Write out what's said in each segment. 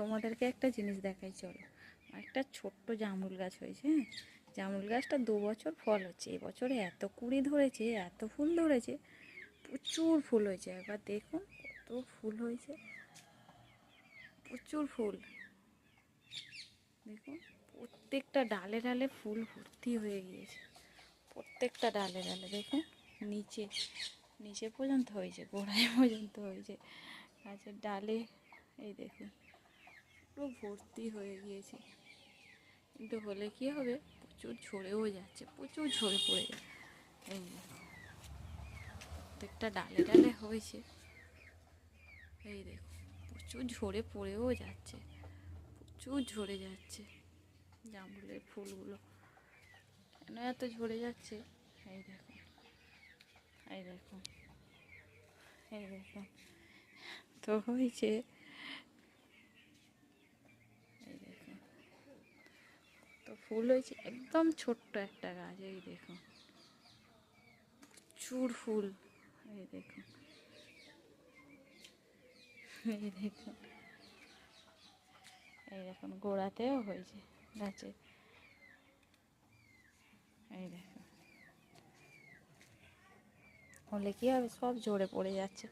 তোমাদেরকে একটা জিনিস দেখাই, চলো। একটা ছোট্ট জামরুল গাছ হয়েছে, হ্যাঁ। জামরুল গাছটা 2 বছর ফল হচ্ছে, এবছরে এত কুড়ি ধরেছে, এত ফুল ধরেছে, প্রচুর ফুল হয়েছে। একবার দেখুন কত ফুল হয়েছে, প্রচুর ফুল। দেখুন প্রত্যেকটা ডালে ডালে ফুল ভর্তি হয়ে গিয়েছে, প্রত্যেকটা ডালে ডালে। দেখুন নিচে নিচে পর্যন্ত হয়েছে, গোড়ায় পর্যন্ত হয়েছে গাছের ডালে। এই দেখুন পুরো ভর্তি হয়ে গিয়েছে। কিন্তু হলে কি হবে, প্রচুর ঝরেও যাচ্ছে, প্রচুর ঝরে পড়ে যায়। এই দেখুন প্রত্যেকটা ডালে ডালে হয়েছে। এই দেখুন প্রচুর ঝরে পড়েও যাচ্ছে, প্রচুর ঝরে যাচ্ছে জামরুলের ফুলগুলো। কেন এত ঝরে যাচ্ছে, এই দেখুন, এই দেখুন, এই দেখুন তো হয়েছে। এই দেখুন তো ফুল হয়েছে, একদম ছোট্ট একটা গাছ। এই দেখুন প্রচুর ফুল। এই দেখুন, এই দেখুন, এই দেখুন গোড়াতেও হয়েছে গাছে। এই দেখুন হলে কি হবে, সব ঝরে পড়ে যাচ্ছে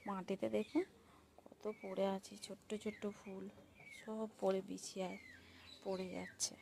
মাটিতে। দেখুন কত পড়ে আছে ছোট্ট ছোট্ট ফুল, সব পড়ে বিছিয়ে পড়ে যাচ্ছে।